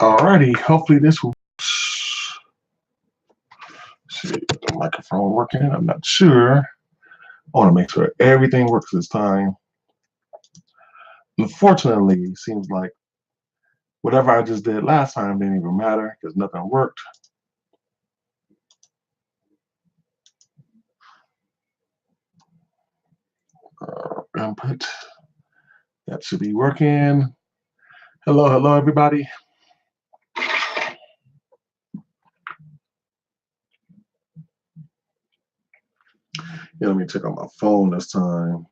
Alrighty, hopefully this will see the microphone working. I'm not sure. I want to make sure everything works this time. Unfortunately, it seems like whatever I just did last time didn't even matter because nothing worked. Input. That should be working. Hello, everybody. Yeah, let me check on my phone this time.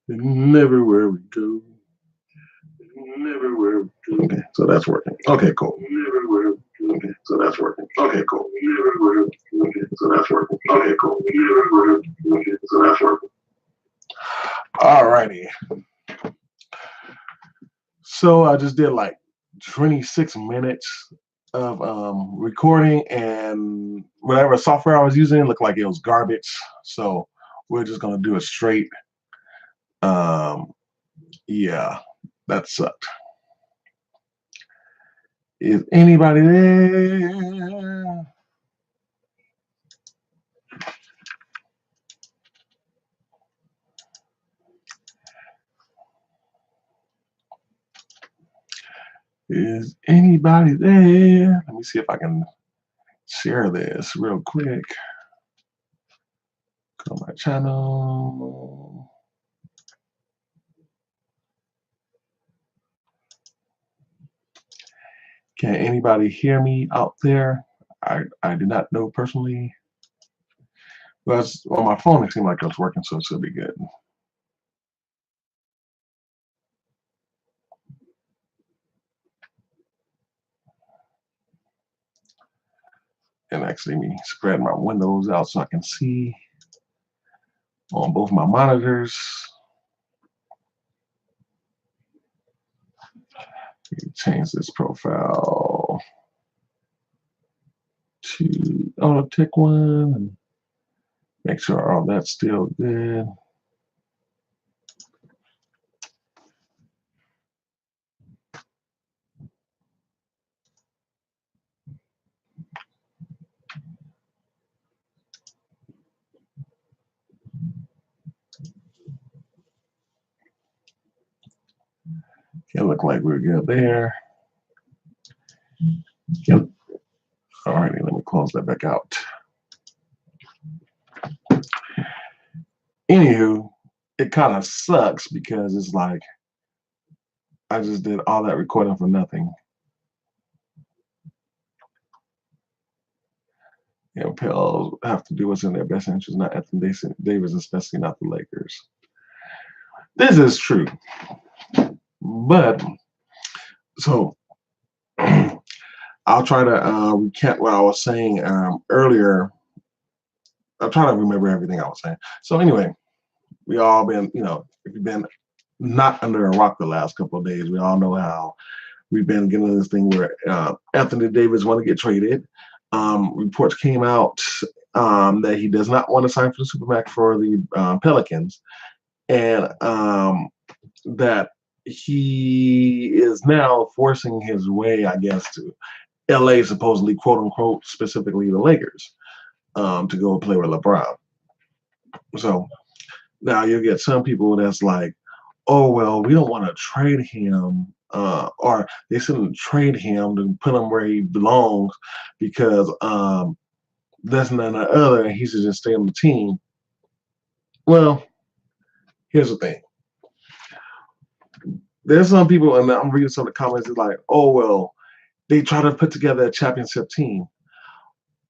Never where we go. Never where we go. Okay, so that's working. Okay, cool. Never where we go. Okay, so that's working. Okay, cool. Never where we go. Okay, so that's working. Okay, cool. Never where we go. Okay, so that's working. Alrighty. So I just did like 26 minutes of recording, and whatever software I was using looked like it was garbage. So we're just gonna do it straight. Yeah, that sucked. Is anybody there? Is anybody there? Let me see if I can share this real quick. Go to my channel. Can anybody hear me out there? I do not know personally. But on my phone, it seemed like it was working, so it should be good. And actually, let me spread my windows out so I can see on both my monitors. Change this profile to auto tick one and make sure all that's still good. It look like we're good there. Yep. All righty, let me close that back out. Anywho, it kind of sucks because it's like I just did all that recording for nothing. You know, Pels have to do what's in their best interest, not Anthony Davis, especially not the Lakers. This is true. But so I'll try to recap what I was saying earlier. I'm trying to remember everything I was saying. So anyway, we all been, if you've been not under a rock the last couple of days, we all know how we've been getting this thing where Anthony Davis want to get traded. Reports came out that he does not want to sign for the Supermax for the Pelicans, and that he is now forcing his way, I guess, to LA, supposedly, quote unquote, specifically the Lakers, to go play with LeBron. So now you get some people that's like, oh, well, we don't want to trade him, or they shouldn't trade him to put him where he belongs because this and that and the other, and he should just stay on the team. Well, here's the thing. There's some people, and I'm reading some of the comments, it's like, oh, well, they try to put together a championship team.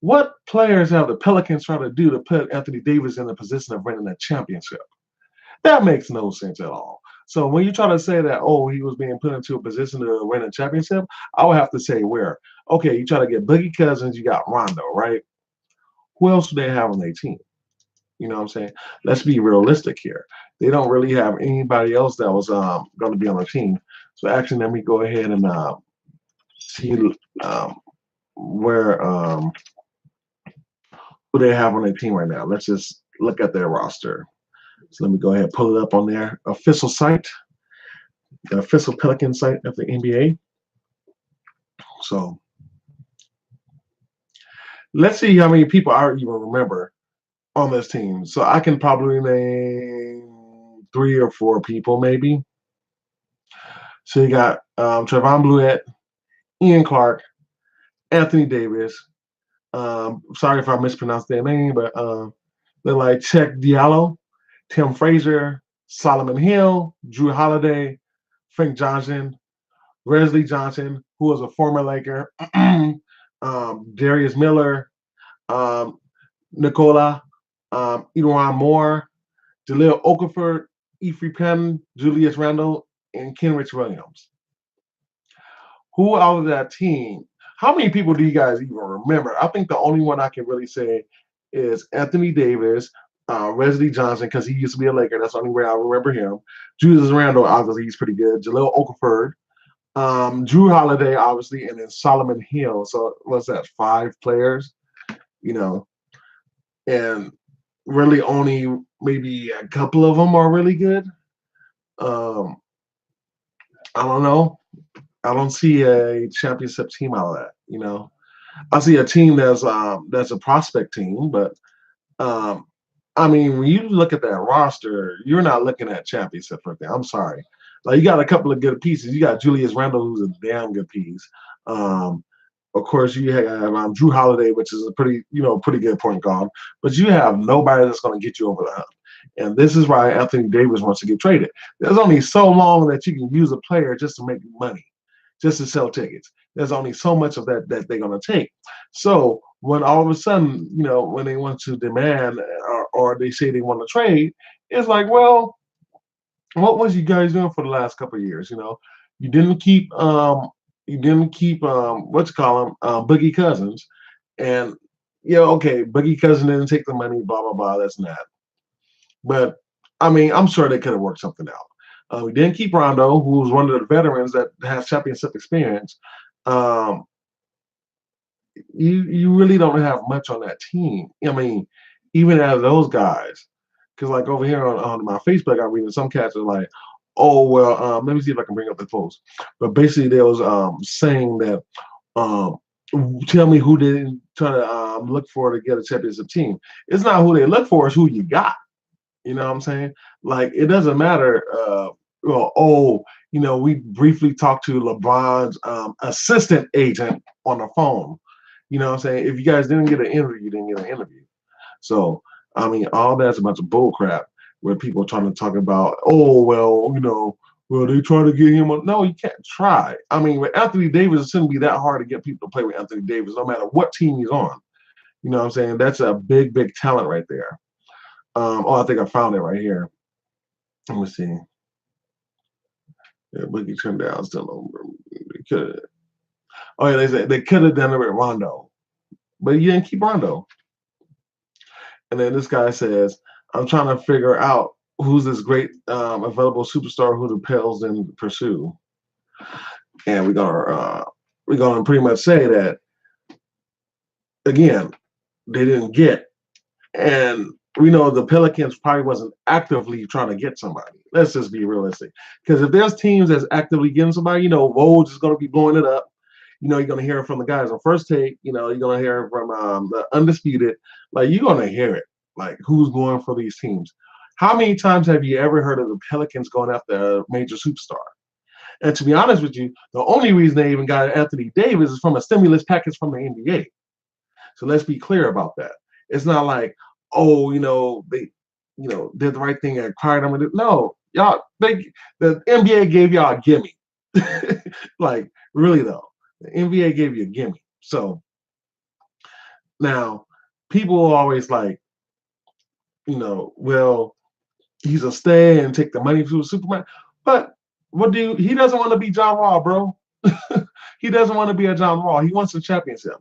What players have the Pelicans try to do to put Anthony Davis in a position of winning a championship? That makes no sense at all. So when you try to say that, oh, he was being put into a position to win a championship, I would have to say where. Okay, you try to get Boogie Cousins, you got Rondo, right? Who else do they have on their team? You know what I'm saying? Let's be realistic here. They don't really have anybody else that was going to be on the team. So actually, let me go ahead and see. where who they have on their team right now. Let's just look at their roster. So let me go ahead and pull it up on their official site, the official Pelican site of the NBA. So let's see how many people I even remember on this team. So I can probably name 3 or 4 people, maybe. So you got Trevon Bluett, Ian Clark, Anthony Davis. Sorry if I mispronounced their name, but they're like Cheikh Diallo, Tim Frazier, Solomon Hill, Drew Holiday, Frank Johnson, Wesley Johnson, who was a former Laker, Darius Miller, um, Nicola, Edouard Moore, Jaleel Okafor, Efrey Penn, Julius Randle, and Kenrich Williams. Who out of that team? How many people do you guys even remember? I think the only one I can really say is Anthony Davis, Wesley Johnson, because he used to be a Laker. That's the only way I remember him. Julius Randle, obviously, he's pretty good. Jaleel Okafor, Drew Holiday, obviously, and then Solomon Hill. So what's that? 5 players, you know, and really only maybe a couple of them are really good. Um, I don't know. I don't see a championship team out of that. I see a team that's a prospect team, but um, I mean, when you look at that roster, you're not looking at championship right there. I'm sorry. Like you got a couple of good pieces. You got Julius Randle, who's a damn good piece. Um, of course, you have Drew Holiday, which is a pretty good point guard. But you have nobody that's going to get you over the hump. And this is why Anthony Davis wants to get traded. There's only so long that you can use a player just to make money, just to sell tickets. There's only so much of that they're going to take. So when all of a sudden, when they want to demand or they say they want to trade, it's like, well, what was you guys doing for the last couple of years? You didn't keep what you call him Boogie Cousins, and okay, Boogie Cousins didn't take the money, blah blah blah. That's not. But I mean, I'm sure they could have worked something out. We didn't keep Rondo, who was one of the veterans that has championship experience. You really don't have much on that team. I mean, even out of those guys, because like over here on my Facebook, I'm reading some cats are like, oh well, let me see if I can bring up the post. But basically, they was saying that tell me who they try to look for to get a championship team. It's not who they look for; it's who you got. You know what I'm saying? Like it doesn't matter. We briefly talked to LeBron's assistant agent on the phone. You know what I'm saying? If you guys didn't get an interview, you didn't get an interview. So I mean, all that's a bunch of bull crap where people are trying to talk about, oh well, well they try to get him. No, you can't try. I mean, with Anthony Davis, it shouldn't be that hard to get people to play with Anthony Davis, no matter what team he's on. You know what I'm saying? That's a big, big talent right there. I think I found it right here. Let me see. Yeah, Boogie turned down still over. Oh yeah, they said they could have done it with Rondo, but you didn't keep Rondo. And then this guy says, "I'm trying to figure out who's this great available superstar who the Pels then pursue." And we're gonna pretty much say that again, they didn't get, and we know the Pelicans probably wasn't actively trying to get somebody. Let's just be realistic. Because if there's teams that's actively getting somebody, Woj is going to be blowing it up. You're going to hear it from the guys on First Take. You're going to hear it from the Undisputed. Like, you're going to hear it. Like, who's going for these teams? How many times have you ever heard of the Pelicans going after a major superstar? And to be honest with you, the only reason they even got Anthony Davis is from a stimulus package from the NBA. So let's be clear about that. It's not like, oh, they, did the right thing and acquired them. No, y'all, the NBA gave y'all a gimme. Like, really though, the NBA gave you a gimme. So now people are always like, well, he's a stay and take the money to Superman. But he doesn't want to be John Wall, bro. He doesn't want to be a John Wall. He wants a championship.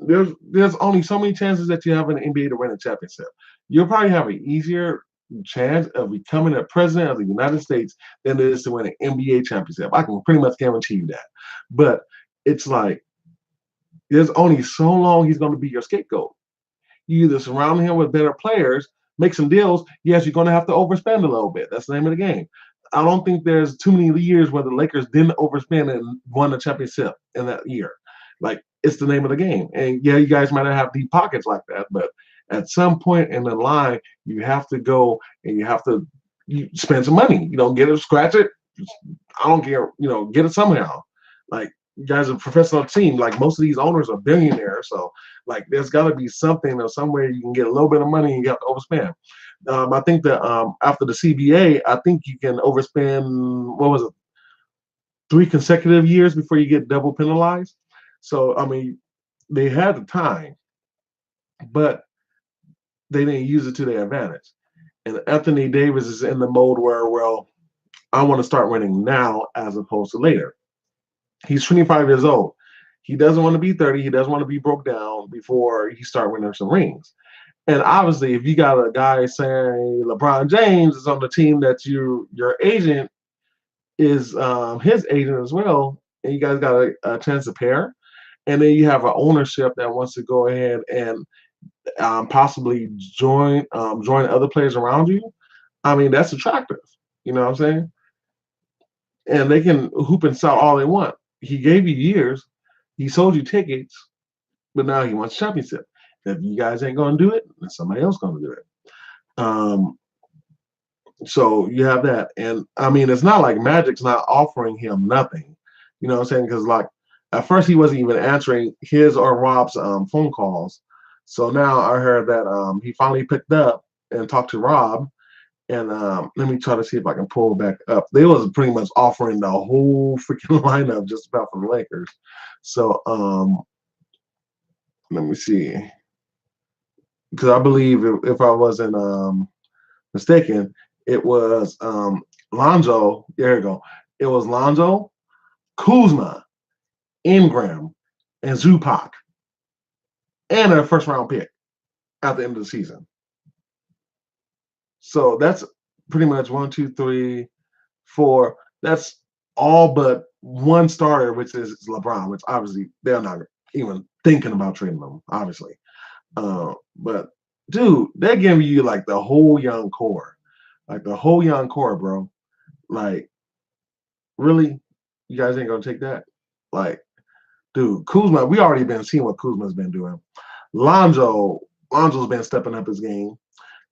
There's only so many chances that you have in the NBA to win a championship. You'll probably have an easier chance of becoming a president of the United States than it is to win an NBA championship. I can pretty much guarantee you that. But it's like there's only so long he's going to be your scapegoat. You either surround him with better players, make some deals. Yes, you're going to have to overspend a little bit. That's the name of the game. I don't think there's too many years where the Lakers didn't overspend and won the championship in that year. Like, it's the name of the game. And yeah, you guys might not have deep pockets like that, but at some point in the line, you have to go and you have to spend some money. Get it, scratch it. I don't care. Get it somehow. Like, you guys are a professional team. Like, most of these owners are billionaires, so like there's got to be something or somewhere you can get a little bit of money and you have to overspend. I think that after the CBA, I think you can overspend. What was it? 3 consecutive years before you get double penalized. So I mean, they had the time, but they didn't use it to their advantage. And Anthony Davis is in the mode where, well, I want to start winning now as opposed to later. He's 25 years old. He doesn't want to be 30. He doesn't want to be broke down before he start winning some rings. And obviously, if you got a guy saying LeBron James is on the team that your agent is his agent as well, and you guys got a chance to pair, and then you have an ownership that wants to go ahead and possibly join other players around you. I mean, that's attractive. You know what I'm saying? And they can hoop and sell all they want. He gave you years. He sold you tickets, but now he wants championship. If you guys ain't going to do it, then somebody else going to do it. So you have that. And I mean, it's not like Magic's not offering him nothing. You know what I'm saying? Because like at first he wasn't even answering his or Rob's phone calls. So now I heard that he finally picked up and talked to Rob. And let me try to see if I can pull back up. They was pretty much offering the whole freaking lineup just about for the Lakers. So let me see. Because I believe if I wasn't mistaken, it was Lonzo. There you go. It was Lonzo, Kuzma, Ingram, and Zupac, and a first round pick at the end of the season. So that's pretty much 1, 2, 3, 4. That's all but one starter, which is LeBron, which obviously they're not even thinking about trading them, obviously. But dude, they're giving you like the whole young core. Like the whole young core, bro. Like, really? You guys ain't gonna take that? Like, dude, Kuzma, we already been seeing what Kuzma's been doing. Lonzo's been stepping up his game.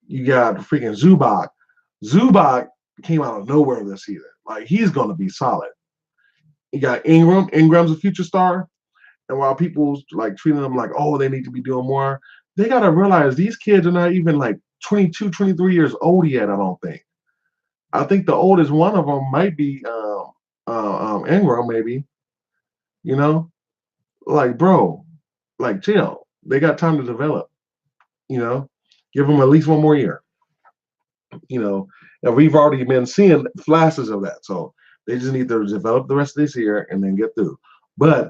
You got freaking Zubac. Zubac came out of nowhere this season. Like, he's gonna be solid. You got Ingram. Ingram's a future star. And while people like treating them like, oh, they need to be doing more, they gotta realize these kids are not even like 22, 23 years old yet, I don't think. I think the oldest one of them might be Ingram, maybe. You know, like, bro, like, chill. They got time to develop. You know, give them at least one more year. You know, and we've already been seeing flashes of that. So they just need to develop the rest of this year and then get through. But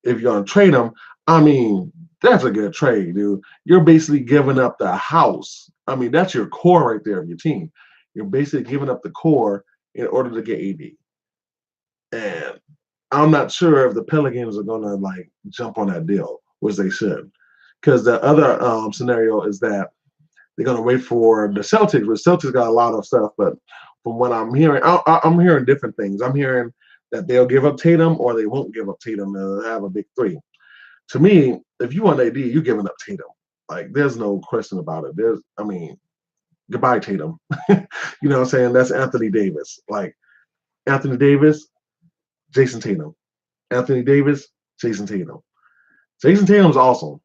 if you're gonna trade them, I mean, that's a good trade, dude. You're basically giving up the house. I mean, that's your core right there of your team. You're basically giving up the core in order to get AD. And I'm not sure if the Pelicans are gonna like jump on that deal, which they should. Because the other scenario is that they're gonna wait for the Celtics. Which Celtics got a lot of stuff, but from what I'm hearing, I'm hearing different things. I'm hearing that they'll give up Tatum or they won't give up Tatum to have a big three. To me, if you want AD, you're giving up Tatum. Like, there's no question about it. I mean, goodbye Tatum. You know what I'm saying? That's Anthony Davis. Like, Anthony Davis, Jason Tatum. Anthony Davis, Jason Tatum. Jason Tatum's awesome.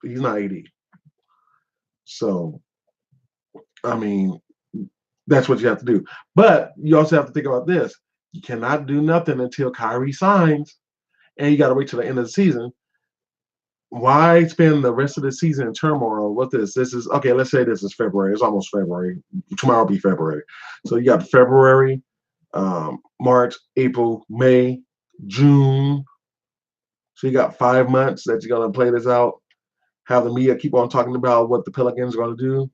He's not AD. So, I mean, that's what you have to do. But you also have to think about this. You cannot do nothing until Kyrie signs, and you got to wait till the end of the season. Why spend the rest of the season in turmoil with this? This is okay. Let's say this is February. It's almost February. Tomorrow will be February. So you got February, March, April, May, June. So you got 5 months that you're gonna play this out. Have the media keep on talking about what the Pelicans are gonna do.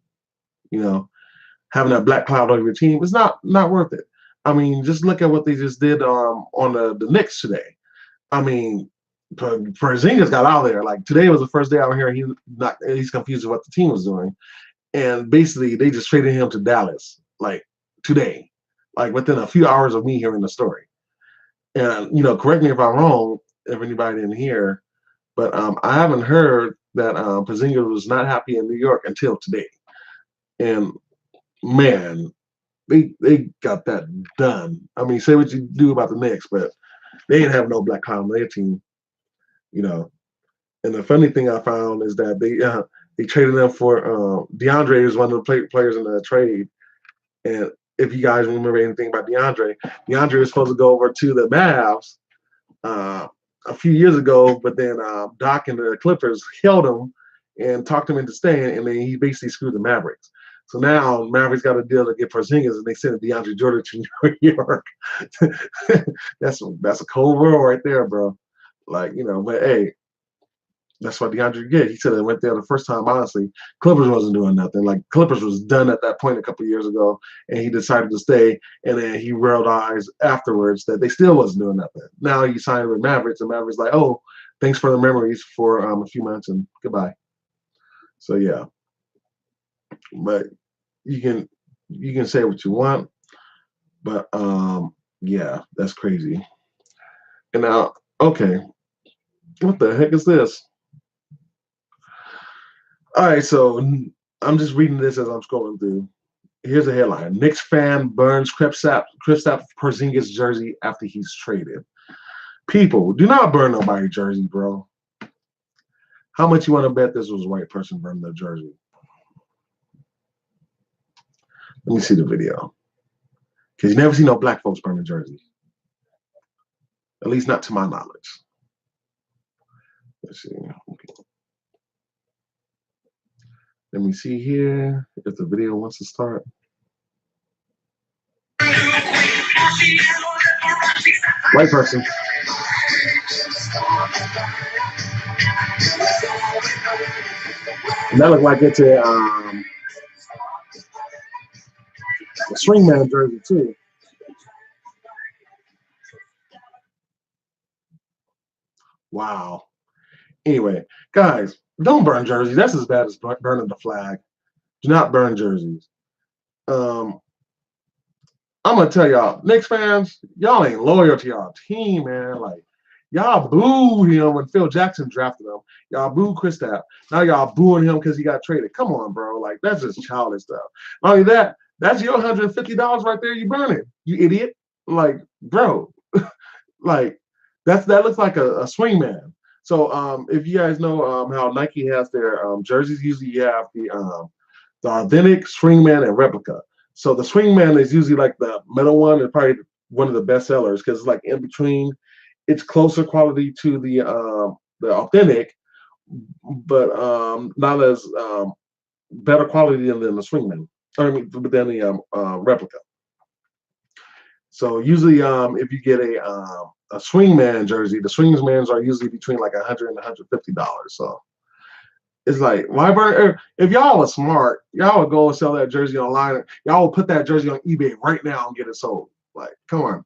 You know, having that black cloud over your team is not worth it. I mean, just look at what they just did on the Knicks today. I mean, Porzingis got out of there. Like today was the first day out here. He's confused with what the team was doing, and basically they just traded him to Dallas like today, like within a few hours of me hearing the story. And correct me if I'm wrong, if anybody didn't hear, but I haven't heard that Porzingis was not happy in New York until today. And man, they got that done. I mean, say what you do about the Knicks, but they didn't have no black column on their team, you know. And the funny thing I found is that they traded them for DeAndre is one of the players in the trade. And if you guys remember anything about DeAndre was supposed to go over to the Mavs a few years ago, but then Doc and the Clippers held him and talked him into staying, and then he basically screwed the Mavericks. So now Mavericks got a deal to get Porzingis, and they sent DeAndre Jordan to New York. that's a cold world right there, bro. Like but hey, that's what DeAndre did. He said it went there the first time. Honestly, Clippers wasn't doing nothing. Like Clippers was done at that point a couple years ago, and he decided to stay. And then he realized afterwards that they still wasn't doing nothing. Now he signed with Mavericks, and Mavericks like, oh, thanks for the memories for a few months and goodbye. So yeah, but you can say what you want, but yeah, that's crazy. And now, okay, what the heck is this? All right, so I'm just reading this as I'm scrolling through. Here's a headline: Knicks fan burns Kristaps Porzingis jersey after he's traded. People, do not burn nobody's jersey, bro. How much you want to bet this was a white person burning their jersey? Let me see the video. Because you never see no black folks burning jerseys. At least not to my knowledge. Let's see. Okay. Let me see here if the video wants to start. White person. And that looked like it's a swingman jersey too. Wow. Anyway, guys, don't burn jerseys. That's as bad as burning the flag. Do not burn jerseys. I'm gonna tell y'all, Knicks fans, y'all ain't loyal to y'all team, man. Like y'all booed him when Phil Jackson drafted him. Y'all booed Kristaps. Now y'all booing him because he got traded. Come on, bro. Like that's just childish stuff. Not only that, that's your $150 right there. You burn it, you idiot. Like, bro, like that looks like a swingman. So if you guys know how Nike has their jerseys, usually you have the authentic swingman and replica. So the swingman is usually like the metal one, and probably one of the best sellers because it's like in between. It's closer quality to the authentic, but not as better quality than the swingman. I mean, than the replica. So usually, if you get a swingman jersey, the swingmans are usually between like $100 and $150. So it's like, why burn? If y'all was smart, y'all would go and sell that jersey online. Y'all would put that jersey on eBay right now and get it sold. Like, come on.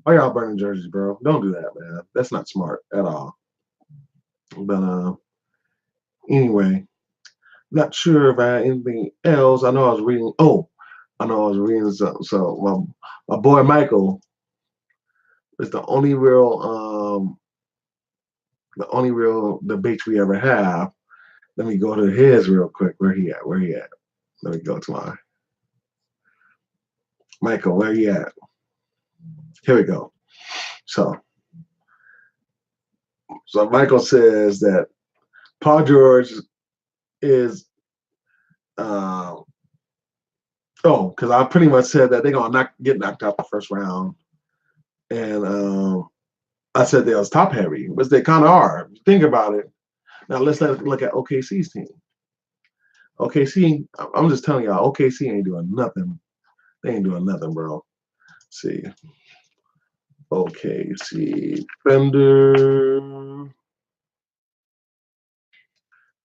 Why y'all burning jerseys, bro? Don't do that, man. That's not smart at all. But anyway, not sure if I had anything else. I know I was reading. Oh, I know I was reading something. So my boy Michael is the only real debate we ever have. Let me go to his real quick. Where he at? Where he at? Let me go to my Michael. Where he at? Here we go. So Michael says that Paul George is because I pretty much said that they're gonna get knocked out the first round, and I said they was top heavy, which they kind of are. Think about it. Now let's look at OKC's team. OKC, I'm just telling y'all, OKC ain't doing nothing. They ain't doing nothing, bro. Let's see, OKC Thunder.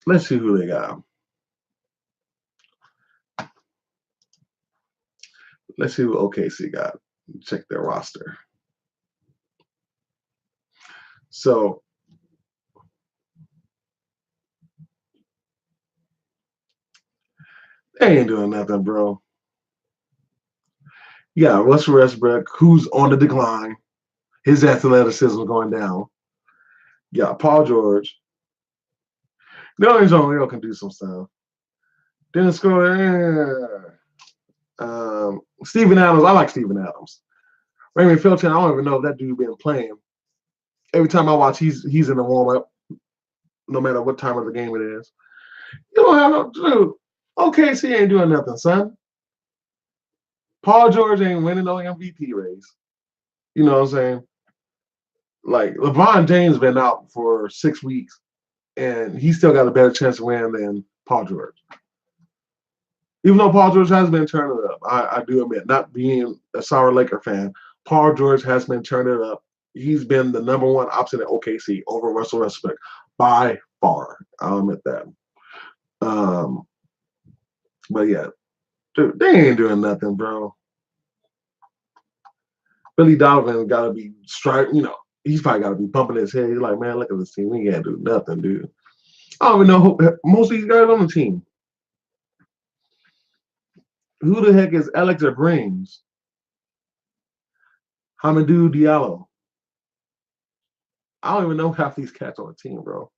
Let's see who they got. Let's see who OKC got. Check their roster. So they ain't doing nothing, bro. Yeah, Russell Westbrook, who's on the decline. His athleticism going down. Yeah, Paul George. Leo can do some stuff. Dennis Schroeder. Steven Adams. I like Steven Adams. Raymond Felton. I don't even know if that dude been playing. Every time I watch, he's in the warm up, no matter what time of the game it is. You don't have no dude. OKC ain't doing nothing, son. Paul George ain't winning no MVP race. You know what I'm saying? Like LeBron James been out for 6 weeks, and he still got a better chance to win than Paul George. Even though Paul George has been turning it up, I do admit, not being a sour Laker fan, Paul George has been turning it up. He's been the number one option at OKC over Russell Westbrook by far. I'll admit that. But yeah, dude, they ain't doing nothing, bro. Billy Donovan got to be he's probably got to be bumping his head. He's like, man, look at this team. We can't do nothing, dude. I don't even know most of these guys on the team. Who the heck is Alex Brings? Hamidou Diallo. I don't even know half these cats on the team, bro.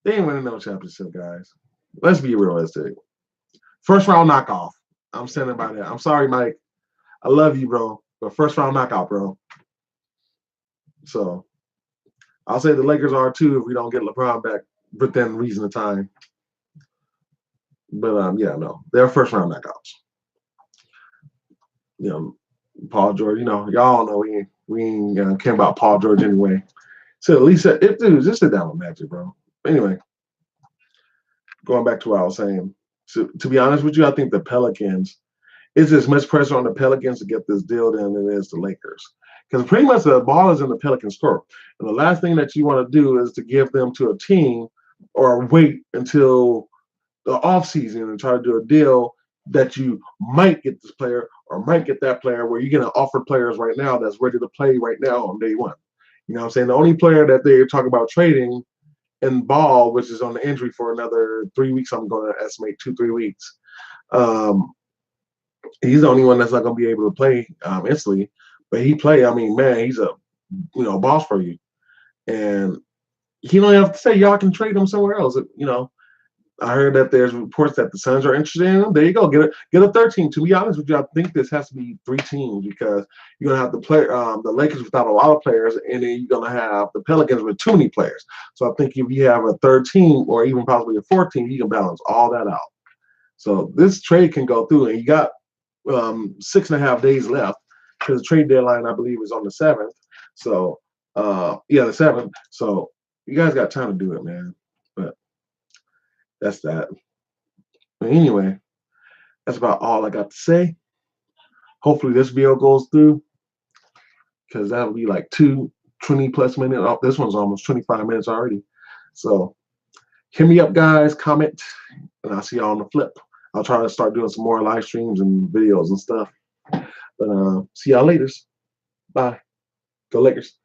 They ain't winning no championship, guys. Let's be realistic. First round knockoff. I'm standing by that. I'm sorry, Mike. I love you, bro. But first round knockout, bro. So I'll say the Lakers are too if we don't get LeBron back within reasonable time. But yeah, no, they're first round knockouts. You know, Paul George. You know, y'all know we ain't care about Paul George anyway. So at least dude, just sit down with Magic, bro. Anyway, going back to what I was saying. So to be honest with you, I think the Pelicans. It's as much pressure on the Pelicans to get this deal than it is the Lakers. Because pretty much the ball is in the Pelicans' court. And the last thing that you want to do is to give them to a team or wait until the offseason and try to do a deal that you might get this player or might get that player where you're going to offer players right now that's ready to play right now on day one. You know what I'm saying? The only player that they're talking about trading in Ball, which is on the injury for another 3 weeks, I'm going to estimate 2-3 weeks. He's the only one that's not going to be able to play instantly. But he play. I mean, man, he's a boss for you, and he don't have to say y'all can trade him somewhere else. I heard that there's reports that the Suns are interested in him. There you go, get a third team. To be honest with you, I think this has to be 3 teams because you're gonna have the Lakers without a lot of players, and then you're gonna have the Pelicans with too many players. So I think if you have a third team or even possibly a fourth team, you can balance all that out. So this trade can go through, and you got 6.5 days left because the trade deadline, I believe, is on the 7th. So, the 7th. So you guys got time to do it, man. But that's that. But anyway, that's about all I got to say. Hopefully this video goes through because that'll be like 20+ minutes. Oh, this one's almost 25 minutes already. So hit me up, guys. Comment, and I'll see y'all on the flip. I'll try to start doing some more live streams and videos and stuff. But see y'all later. Bye. Go Lakers.